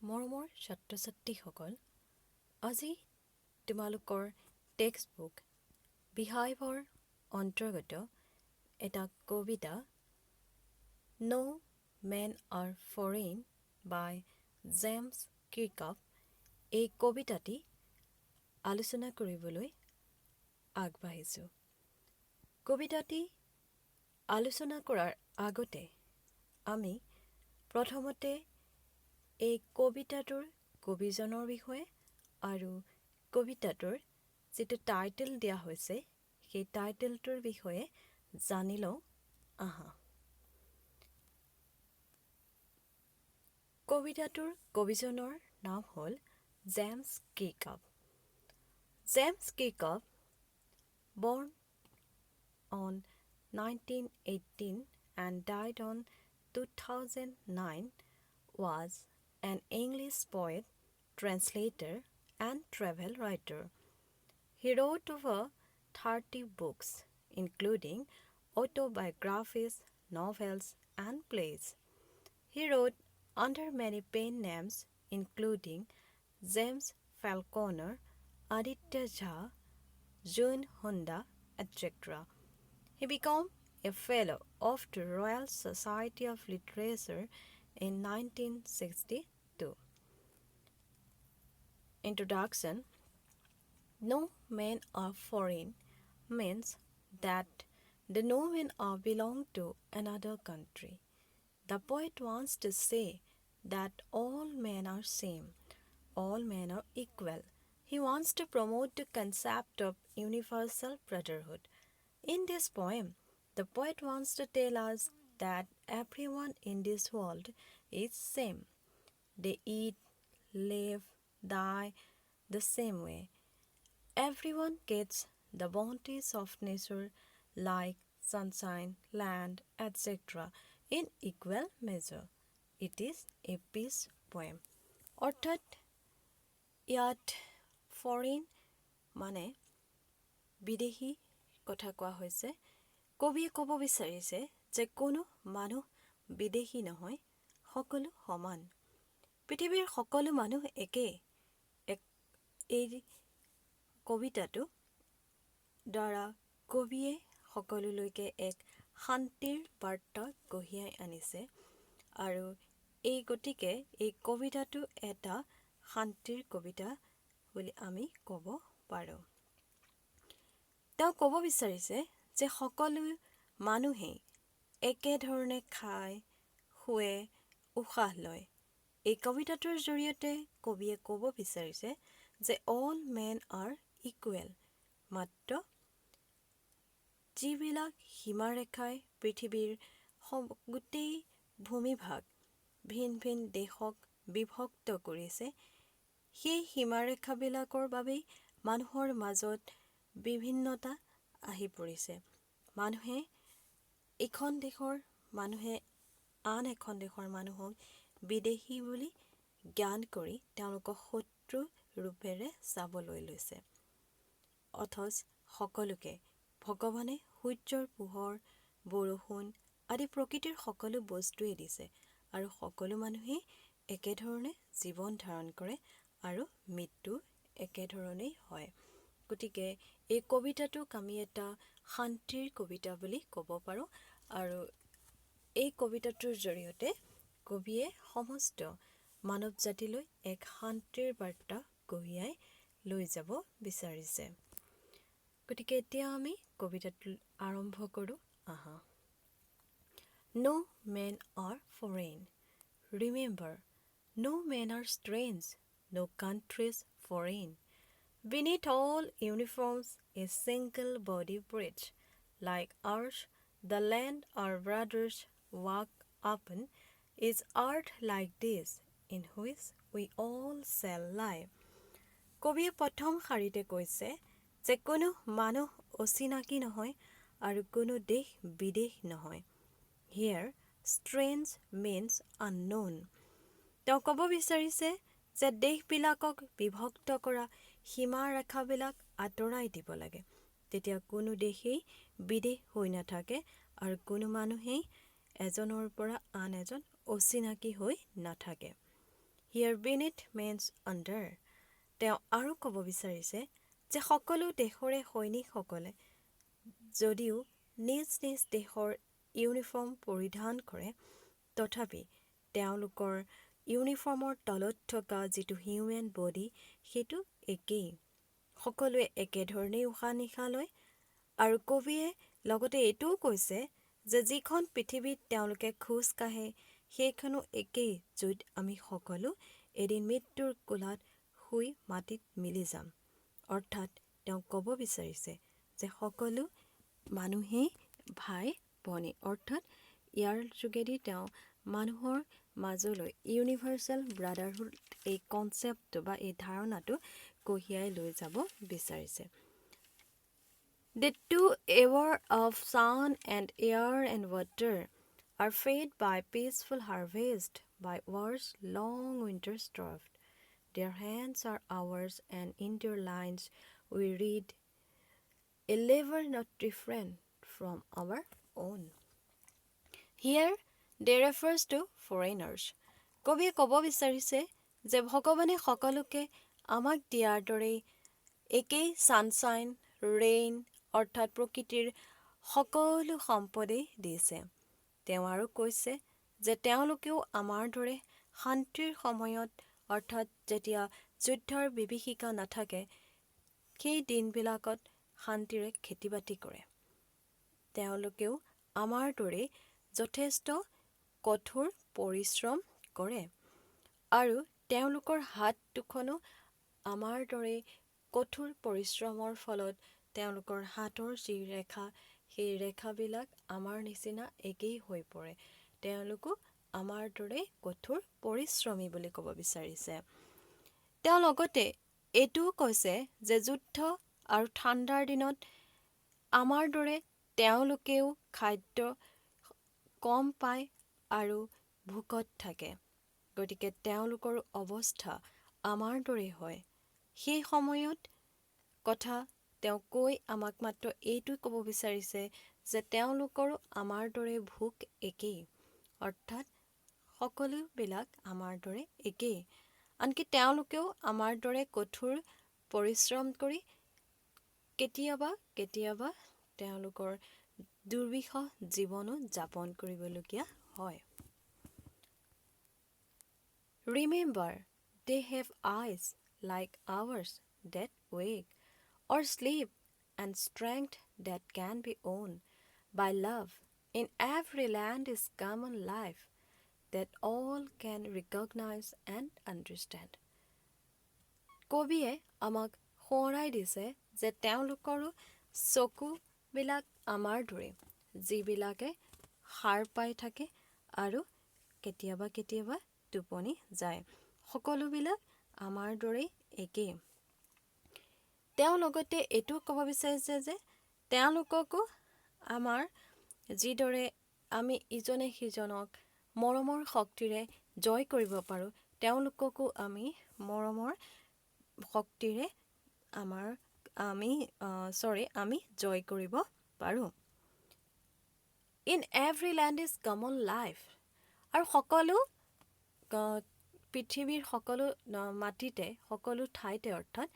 মৰমৰ ছাত্ৰ-ছাত্ৰীসকল, আজি তোমালোকৰ টেক্সট বুক বিহাইভৰ অন্তৰ্গত এটা কবিতা No Men Are Foreign by James Kirkup এই কবিতাটি আলোচনা কৰিবলৈ আগবাঢ়িছোঁ। কবিতাটি আলোচনা কৰাৰ আগতে আমি প্ৰথমতে এই কবিতাটোৰ কবিজনৰ বিষয়ে আৰু কবিতাটোৰ যিটো টাইটেল দিয়া হৈছে সেই টাইটেলটোৰ বিষয়ে জানি লওঁ আহা। কবিতাটোৰ কবিজনৰ নাম হ'ল James Kirkup. James Kirkup born on 1918 and died on 2009 was an English poet, translator, and travel writer. He wrote over 30 books, including autobiographies, novels, and plays. He wrote under many pen names, including James Falconer, Aditya Jha, June Honda, etc. He became a fellow of the Royal Society of Literature in 1962. Introduction. No men are foreign means that the no men are belong to another country. The poet wants to say that all men are same, all men are equal. He wants to promote the concept of universal brotherhood. In this poem, the poet wants to tell us that everyone in this world is same. They eat, live, die the same way. Everyone gets the bounties of nature like sunshine, land, etc. in equal measure. It is a peace poem. অৰ্থাৎ ইয়াত foreign মানে বিদেশী কথা কোৱা হৈছে। কবিয়ে ক'ব বিচাৰিছে যে কোনো মানুহ বিদেশী নহয়, সকলো সমান। পৃথিৱীৰ সকলো মানুহ একেই। এই কবিতাটো দ্বাৰা কবিয়ে সকলোলৈকে এক শান্তিৰ বাৰ্তা কঢ়িয়াই আনিছে আৰু এই গতিকে এই কবিতাটো এটা শান্তিৰ কবিতা বুলি আমি ক'ব পাৰোঁ। তেওঁ ক'ব বিচাৰিছে যে সকলো মানুহেই একেধৰণে খায়, শুৱে, উশাহ লয়। এই কবিতাটোৰ জৰিয়তে কবিয়ে ক'ব বিচাৰিছে যে অল মেন আৰ ইকুৱেল, মাত্ৰ যিবিলাক সীমাৰেখাই পৃথিৱীৰ গোটেই ভূমিভাগ ভিন ভিন দেশক বিভক্ত কৰিছে, সেই সীমাৰেখাবিলাকৰ বাবেই মানুহৰ মাজত বিভিন্নতা আহি পৰিছে। মানুহে এখন দেশৰ মানুহে আন এখন দেশৰ মানুহক বিদেশী বুলি জ্ঞান কৰি তেওঁলোকক শত্ৰু ৰূপেৰে চাবলৈ লৈছে। অথচ সকলোকে ভগৱানে সূৰ্যৰ পোহৰ, বৰষুণ আদি প্ৰকৃতিৰ সকলো বস্তুৱেই দিছে আৰু সকলো মানুহেই একেধৰণে জীৱন ধাৰণ কৰে আৰু মৃত্যু একেধৰণেই হয়। গতিকে এই কবিতাটোক আমি এটা শান্তিৰ কবিতা বুলি ক'ব পাৰোঁ আৰু এই কবিতাটোৰ জৰিয়তে কবিয়ে সমস্ত মানৱ জাতিলৈ এক শান্তিৰ বাৰ্তা কঢ়িয়াই লৈ যাব বিচাৰিছে। গতিকে এতিয়া আমি কবিতাটো আৰম্ভ কৰোঁ আহা। No men are foreign. Remember, no men are strange, no countries foreign. Beneath all uniforms, a single body breathes. Like ours, the land our brothers walk upon is earth like this, in which we all shall lie. কবিয়ে প্ৰথম শাৰীতে কৈছে যে কোনো মানুহ অচিনাকি নহয় আৰু কোনো দেশ বিদেশ নহয়। Here, strange means unknown. তেওঁ ক'ব বিচাৰিছে যে দেশবিলাকক বিভক্ত কৰা সীমাৰেখাবিলাক আঁতৰাই দিব লাগে। তেতিয়া কোনো দেশেই বিদেশ হৈ নাথাকে আৰু কোনো মানুহেই এজনৰ পৰা আন এজন অচিনাকি হৈ নাথাকে। হিয়াৰ beneath means under। তেওঁ আৰু ক'ব বিচাৰিছে যে সকলো দেশৰে সৈনিকসকলে যদিও নিজ নিজ দেশৰ ইউনিফৰ্ম পৰিধান কৰে, তথাপি তেওঁলোকৰ ইউনিফৰ্মৰ তলত থকা যিটো হিউমেন বডি সেইটো একেই। সকলোৱে একেধৰণেই উশাহ নিশাহ লয়। আৰু কবিয়ে লগতে এইটোও কৈছে যে যিখন পৃথিৱীত তেওঁলোকে খোজ কাঢ়ে সেইখনো একেই, য'ত আমি সকলো এদিন মৃত্যুৰ কোলাত শুই মাটিত মিলি যাম। অৰ্থাৎ তেওঁ ক'ব বিচাৰিছে যে সকলো মানুহেই ভাই ভনী। অৰ্থাৎ ইয়াৰ যোগেদি তেওঁ মানুহৰ মাজলৈ ইউনিভাৰ্চেল ব্ৰাদাৰহুড এই কনচেপ্টটো বা এই ধাৰণাটো কঢ়িয়াই লৈ যাব বিচাৰিছে। The two hour of sun and air and water are fed by peaceful harvest, by war's long winter's drought. Their hands are ours, and in their lines we read a labor not different from our own. Here they refers to foreigners. কবিয়ে ক'ব বিচাৰিছে যে ভগৱানে সকলোকে আমাক দিয়াৰ দৰেই একেই ছানশ্বাইন, ৰেইন অৰ্থাৎ প্ৰকৃতিৰ সকলো সম্পদেই দিছে। তেওঁ আৰু কৈছে যে তেওঁলোকেও আমাৰ দৰে শান্তিৰ সময়ত অৰ্থাৎ যেতিয়া যুদ্ধৰ বিভীষিকা নাথাকে সেই দিনবিলাকত শান্তিৰে খেতি বাতি কৰে। তেওঁলোকেও আমাৰ দৰে যথেষ্ট কঠোৰ পৰিশ্ৰম কৰে আৰু তেওঁলোকৰ হাত দুখনো আমাৰ দৰে কঠোৰ পৰিশ্ৰমৰ ফলত তেওঁলোকৰ হাতৰ যি ৰেখা সেই ৰেখাবিলাক আমাৰ নিচিনা একেই হৈ পৰে। তেওঁলোকো আমাৰ দৰে কঠোৰ পৰিশ্ৰমী বুলি ক'ব বিচাৰিছে। তেওঁ লগতে এইটোও কৈছে যে যুদ্ধ আৰু ঠাণ্ডাৰ দিনত আমাৰ দৰে তেওঁলোকেও খাদ্য কম পায় আৰু ভোকত থাকে। গতিকে তেওঁলোকৰ অৱস্থা আমাৰ দৰে হয়। সেই সময়ত কথা তেওঁ কৈ আমাক মাত্ৰ এইটোৱে ক'ব বিচাৰিছে যে তেওঁলোকৰো আমাৰ দৰে ভোক একেই, অৰ্থাৎ সকলোবিলাক আমাৰ দৰে একেই। আনকি তেওঁলোকেও আমাৰ দৰে কঠোৰ পৰিশ্ৰম কৰি কেতিয়াবা কেতিয়াবা তেওঁলোকৰ দুৰ্বিষহ জীৱনো যাপন কৰিবলগীয়া হয়। Remember, they have eyes like ours that wake or sleep, and strength that can be owned by love. In every land is common life that all can recognize and understand. কবিয়ে আমাক সোঁৱৰাই দিছে যে তেওঁলোকৰো চকুবিলাক আমাৰ দৰে, যিবিলাকে সাৰ পাই থাকে আৰু কেতিয়াবা কেতিয়াবা টোপনি যায়। সকলোবিলাক আমাৰ দৰেই একেই। তেওঁ লগতে এইটো ক'ব বিচাৰিছে যে তেওঁলোককো আমাৰ যিদৰে আমি ইজনে সিজনক মৰমৰ শক্তিৰে জয় কৰিব পাৰোঁ, তেওঁলোককো আমি মৰমৰ শক্তিৰে আমি জয় কৰিব পাৰোঁ। In every land is common life. আৰু সকলো পৃথিৱীৰ সকলো মাটিতে সকলো ঠাইতে অৰ্থাৎ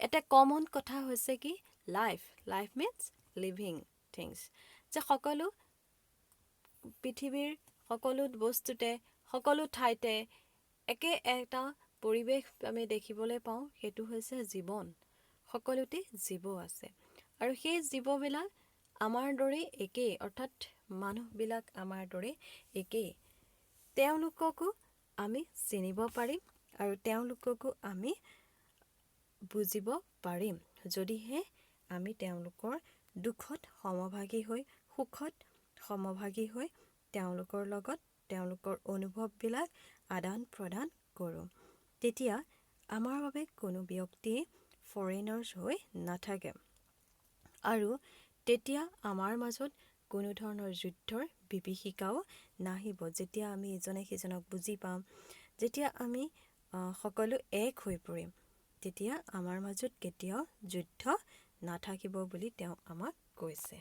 এটা কমন কথা হৈছে কি life. Life means living things. যে সকলো পৃথিৱীৰ সকলো বস্তুতে সকলো ঠাইতে একে এটা পৰিৱেশ আমি দেখিবলৈ পাওঁ, সেইটো হৈছে জীৱন। সকলোতে জীৱ আছে আৰু সেই জীৱবিলাক আমাৰ দৰে একেই, অৰ্থাৎ মানুহবিলাক আমাৰ দৰে একেই। তেওঁলোককো আমি চিনিব পাৰিম আৰু তেওঁলোককো আমি বুজিব পাৰিম যদিহে আমি তেওঁলোকৰ দুখত সমভাগী হৈ সুখত সমভাগী হৈ তেওঁলোকৰ লগত তেওঁলোকৰ অনুভৱবিলাক আদান প্ৰদান কৰোঁ। তেতিয়া আমাৰ বাবে কোনো ব্যক্তিয়ে ফৰেইনাৰ্ছ হৈ নাথাকে আৰু তেতিয়া আমাৰ মাজত কোনো ধৰণৰ যুদ্ধৰ বিভীষিকাও নাহিব। যেতিয়া আমি ইজনে সিজনক বুজি পাম, যেতিয়া আমি সকলো এক হৈ পৰিম, তেতিয়া আমাৰ মাজত কেতিয়াও যুদ্ধ নাথাকিব বুলি তেওঁ আমাক কৈছে।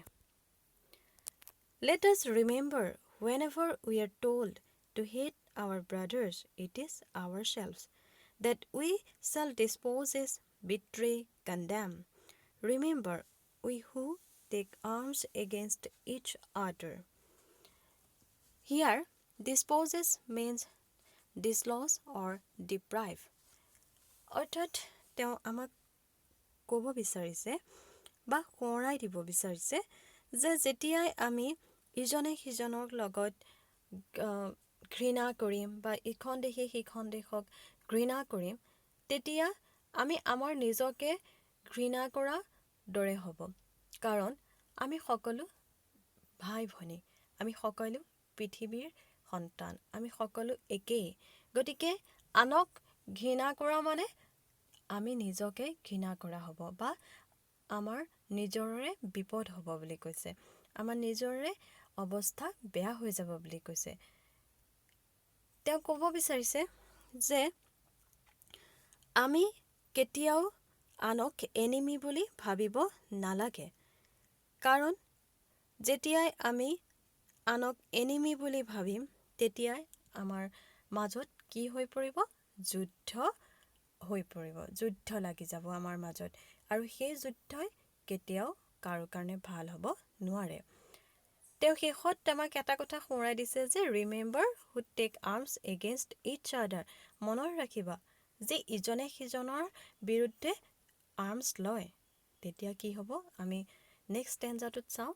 Let us remember whenever we are told to hate our brothers, it is ourselves that we shall dispose, betray, condemn. Remember, we who take arms against each other. Here, disposes means dislodge or deprive. অৰ্থাৎ তেওঁ আমাক ক'ব বিচাৰিছে বা সোঁৱৰাই দিব বিচাৰিছে যে যেতিয়াই আমি ইজনে সিজনৰ লগত ঘৃণা কৰিম বা ইখন দেশে সিখন দেশক ঘৃণা কৰিম, তেতিয়া আমি আমাৰ নিজকে ঘৃণা কৰা দৰে হ'ব। কাৰণ আমি সকলো ভাই ভনী, আমি সকলো পৃথিৱীৰ সন্তান, আমি সকলো একেই। গতিকে আনক ঘৃণা কৰা মানে আমি নিজকে ঘৃণা কৰা হ'ব বা আমাৰ নিজৰে বিপদ হ'ব বুলি কৈছে, আমাৰ নিজৰে অৱস্থা বেয়া হৈ যাব বুলি কৈছে। তেওঁ ক'ব বিচাৰিছে যে আমি কেতিয়াও আনক এনিমি বুলি ভাবিব নালাগে। কাৰণ যেতিয়াই আমি আনক এনিমি বুলি ভাবিম, তেতিয়াই আমাৰ মাজত কি হৈ পৰিব? যুদ্ধ হৈ পৰিব, যুদ্ধ লাগি যাব আমাৰ মাজত। আৰু সেই যুদ্ধই কেতিয়াও কাৰো কাৰণে ভাল হ'ব নোৱাৰে। তেওঁ শেষত আমাক এটা কথা সোঁৱৰাই দিছে যে ৰিমেম্বাৰ হু টেক আৰ্মছ এগেইনষ্ট ইচ আদাৰ। মনত ৰাখিবা যে ইজনে সিজনৰ বিৰুদ্ধে আৰ্মছ লয়, তেতিয়া কি হ'ব? আমি নেক্সট ষ্টেঞ্জাটোত চাওঁ।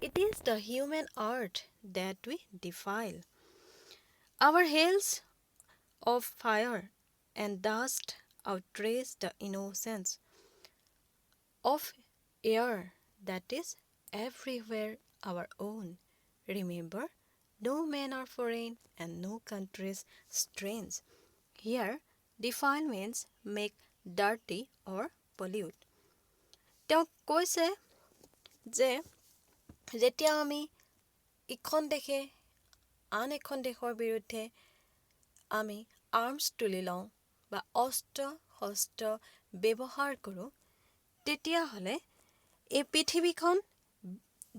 It is the human art that we defile. Our hells of fire and dust outrace the innocence of air that is everywhere our own. Remember, no men are foreign and no countries strange. Here, defile means make dirty or pollute. তেওঁ কৈছে যে যেতিয়া আমি ইখন দেশে আন এখন দেশৰ বিৰুদ্ধে আমি আৰ্মছ তুলি লওঁ বা অস্ত্ৰ শস্ত্ৰ ব্যৱহাৰ কৰোঁ, তেতিয়াহ'লে এই পৃথিৱীখন,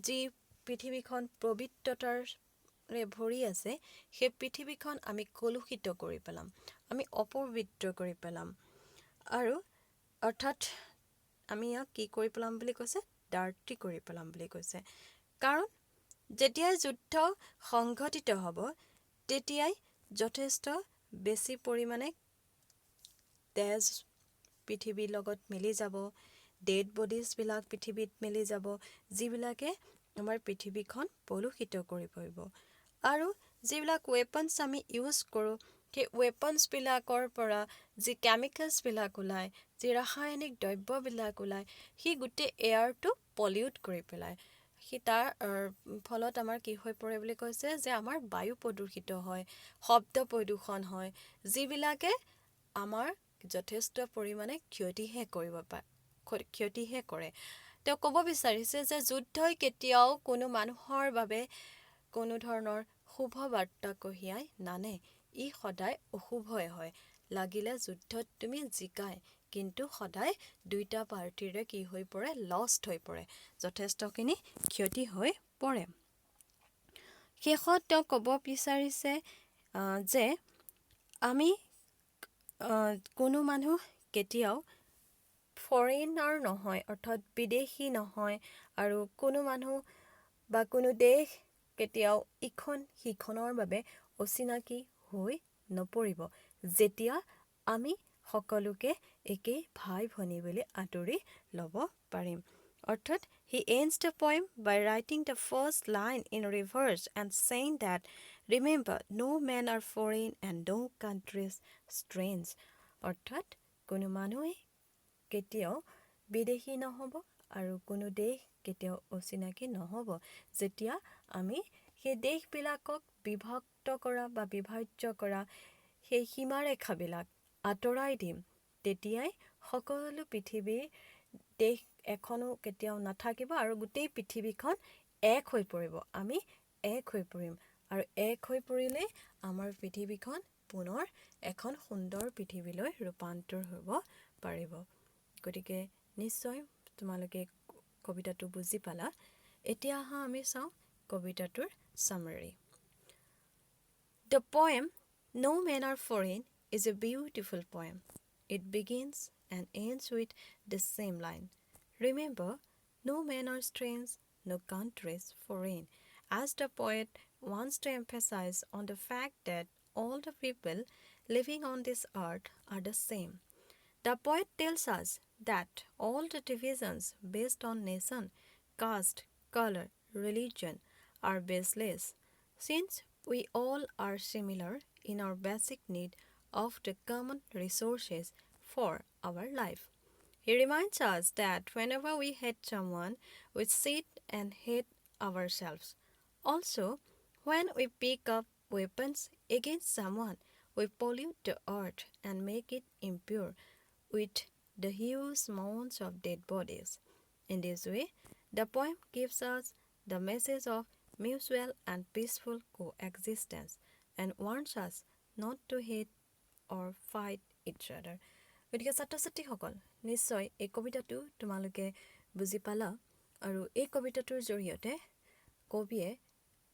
যি পৃথিৱীখন পবিত্ৰতাৰে ভৰি আছে, সেই পৃথিৱীখন আমি কলুষিত কৰি পেলাম, আমি অপবিত্ৰ কৰি পেলাম। আৰু অৰ্থাৎ আমি ইয়াক কি কৰি পেলাম বুলি কৈছে? ডাৰ্টি কৰি পেলাম বুলি কৈছে। কাৰণ যেতিয়াই যুদ্ধ সংঘটিত হ'ব, তেতিয়াই যথেষ্ট বেছি পৰিমাণে তেজ পৃথিৱীৰ লগত মিলি যাব, ডেড বডিজবিলাক পৃথিৱীত মিলি যাব, যিবিলাকে আমাৰ পৃথিৱীখন পলুষিত কৰি পৰিব। আৰু যিবিলাক ৱেপনছ আমি ইউজ কৰোঁ, সেই ৱেপনছবিলাকৰ পৰা যি কেমিকেলছবিলাক ওলায়, যি ৰাসায়নিক দ্ৰব্যবিলাক ওলায়, সি গোটেই এয়াৰটো পলিউট কৰি পেলায়। সি তাৰ ফলত আমাৰ কি হৈ পৰে বুলি কৈছে যে আমাৰ বায়ু প্ৰদূষিত হয়, শব্দ প্ৰদূষণ হয়, যিবিলাকে আমাৰ যথেষ্ট পৰিমাণে ক্ষতিহে কৰে। তেওঁ ক'ব বিচাৰিছে যে যুদ্ধই কেতিয়াও কোনো মানুহৰ বাবে কোনো ধৰণৰ শুভ বাৰ্তা কঢ়িয়াই নানে। ই সদায় অশুভই হয়। লাগিলে যুদ্ধত তুমি জিকাই, কিন্তু সদায় দুইটা পাৰ্টিৰে কি হৈ পৰে? লষ্ট হৈ পৰে, যথেষ্টখিনি ক্ষতি হৈ পৰে। শেষত তেওঁ ক'ব বিচাৰিছে যে আমি কোনো মানুহ কেতিয়াও ফৰেইনাৰ নহয়, অৰ্থাৎ বিদেশী নহয়, আৰু কোনো মানুহ বা কোনো দেশ কেতিয়াও ইখন সিখনৰ বাবে অচিনাকি হৈ নপৰিব, যেতিয়া আমি সকলোকে একেই ভাই ভনী বুলি আঁতৰি ল'ব পাৰিম। অৰ্থাৎ he ends the poem by writing the first line in reverse and saying that remember no men are foreign and no countries strange. অৰ্থাৎ কোনো মানুহে কেতিয়াও বিদেশী নহ'ব আৰু কোনো দেশ কেতিয়াও অচিনাকি নহ'ব। যেতিয়া আমি সেই দেশবিলাকক বিভক্ত কৰা বা বিভাজ্য কৰা সেই সীমাৰেখাবিলাক আঁতৰাই দিম, তেতিয়াই সকলো পৃথিৱীৰ দেশ এখনো কেতিয়াও নাথাকিব আৰু গোটেই পৃথিৱীখন এক হৈ পৰিব। আমি এক হৈ পৰিম, আৰু এক হৈ পৰিলে আমাৰ পৃথিৱীখন পুনৰ এখন সুন্দৰ পৃথিৱীলৈ ৰূপান্তৰ হ'ব পাৰিব। গতিকে নিশ্চয় তোমালোকে কবিতাটো বুজি পালা। এতিয়া আমি চাওঁ কবিতাটোৰ summary. The poem No Men Are Foreign is a beautiful poem. It begins and ends with the same line. Remember, no men are strange, no countries foreign, as the poet wants to emphasize on the fact that all the people living on this earth are the same. The poet tells us that all the divisions based on nation, caste, color, religion are baseless, since we all are similar in our basic need of the common resources for our life. He reminds us that whenever we hate someone, we sit and hate ourselves. Also, when we pick up weapons against someone, we pollute the earth and make it impure with the huge mounds of dead bodies. In this way, the poem gives us the message of mutual and peaceful coexistence and warns us not to hate or fight each other. গতিকে ছাত্ৰ ছাত্ৰীসকল নিশ্চয় এই কবিতাটো তোমালোকে বুজি পালা আৰু এই কবিতাটোৰ জৰিয়তে কবিয়ে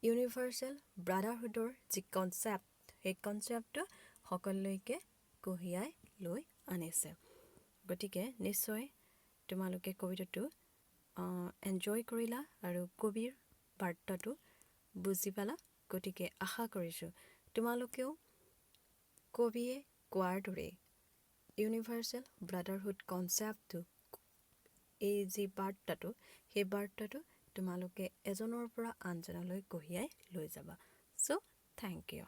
ইউনিভাৰ্চেল ব্ৰাদাৰহুডৰ যি কনচেপ্ট সেই কনচেপ্টটো সকলোলৈকে কঢ়িয়াই লৈ আনিছে। গতিকে নিশ্চয় তোমালোকে কবিতাটো এনজয় কৰিলা আৰু কবিৰ বাৰ্তাটো বুজি পালা। গতিকে আশা কৰিছোঁ তোমালোকেও কবিয়ে কোৱাৰ দৰে ইউনিভাৰ্চেল ব্ৰাদাৰহুড কনচেপ্টটো এই যি বাৰ্তাটো সেই বাৰ্তাটো তোমালোকে এজনৰ পৰা আনজনলৈ কঢ়িয়াই লৈ যাবা। চ' থেংক ইউ।